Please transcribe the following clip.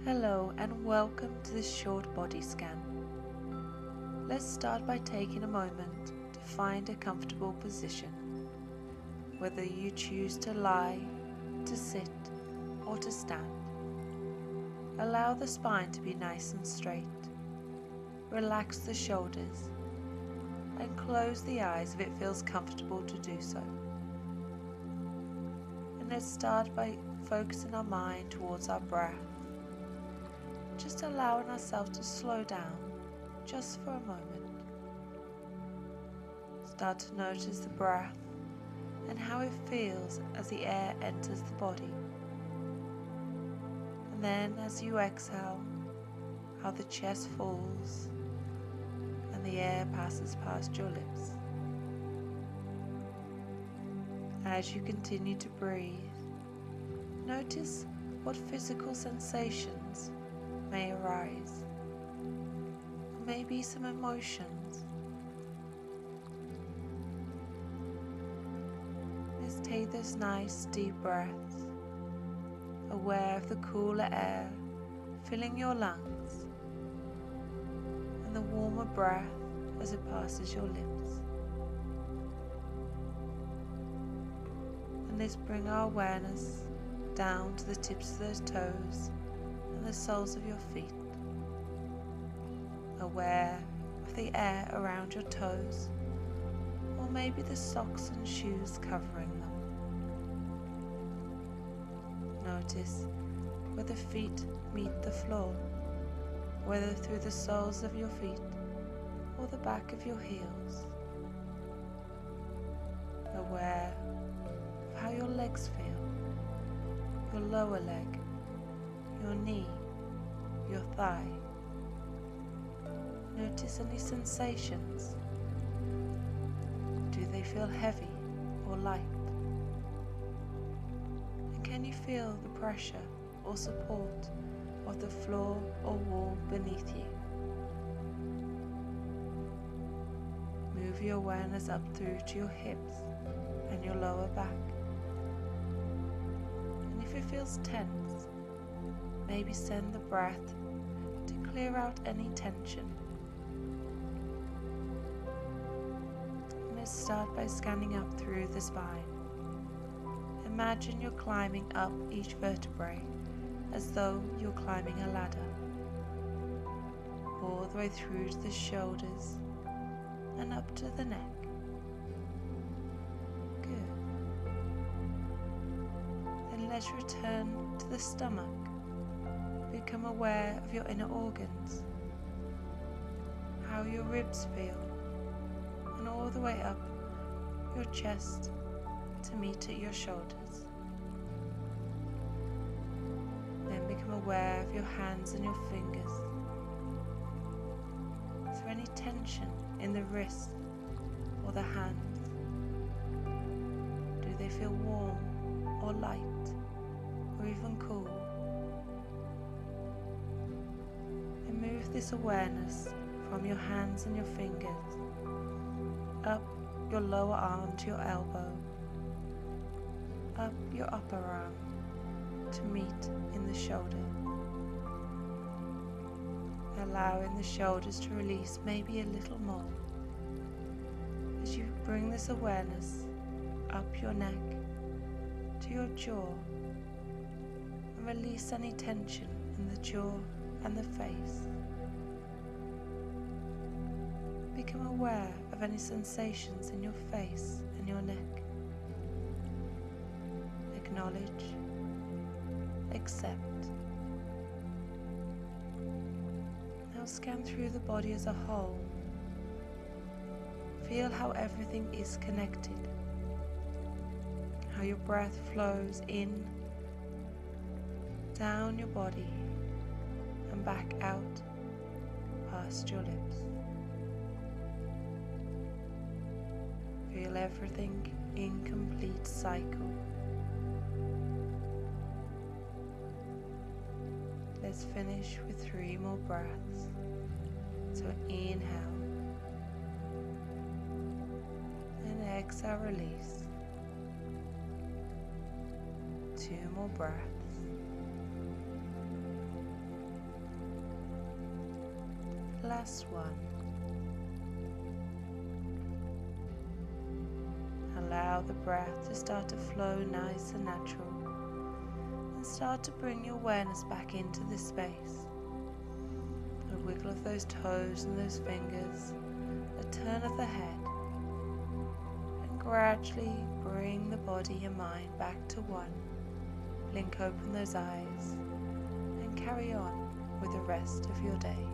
Hello and welcome to this short body scan. Let's start by taking a moment to find a comfortable position. Whether you choose to lie, to sit, or to stand. Allow the spine to be nice and straight. Relax the shoulders and close the eyes if it feels comfortable to do so. And let's start by focusing our mind towards our breath. Just allowing ourselves to slow down just for a moment. Start to notice the breath and how it feels as the air enters the body. And then as you exhale, how the chest falls and the air passes past your lips. As you continue to breathe, notice what physical sensations may arise, maybe some emotions. Let's take those nice deep breaths, aware of the cooler air filling your lungs and the warmer breath as it passes your lips. And let's bring our awareness down to the tips of those toes and the soles of your feet, aware of the air around your toes, or maybe the socks and shoes covering them. Notice where the feet meet the floor, whether through the soles of your feet or the back of your heels. Aware of how your legs feel, your lower leg, your knee, your thigh. Notice any sensations. Do they feel heavy or light? And can you feel the pressure or support of the floor or wall beneath you? Move your awareness up through to your hips and your lower back. And if it feels tense, maybe send the breath to clear out any tension. And let's start by scanning up through the spine. Imagine you're climbing up each vertebrae as though you're climbing a ladder, all the way through to the shoulders and up to the neck. Good. Then let's return to the stomach. Become aware of your inner organs, how your ribs feel, and all the way up your chest to meet at your shoulders. Then become aware of your hands and your fingers. Is there any tension in the wrist or the hands? Do they feel warm or light or even cool? And move this awareness from your hands and your fingers up your lower arm to your elbow, up your upper arm to meet in the shoulder, allowing the shoulders to release maybe a little more as you bring this awareness up your neck to your jaw and release any tension in the jaw and the face. Become aware of any sensations in your face and your neck. Acknowledge, accept. Now scan through the body as a whole. Feel how everything is connected, how your breath flows in, down your body, and back out past your lips. Feel everything in complete cycle. Let's finish with 3 more breaths. So inhale and exhale, release. 2 more breaths. last one. Allow the breath to start to flow nice and natural, and start to bring your awareness back into this space. A wiggle of those toes and those fingers, a turn of the head, and gradually bring the body and mind back to one. Blink open those eyes and carry on with the rest of your day.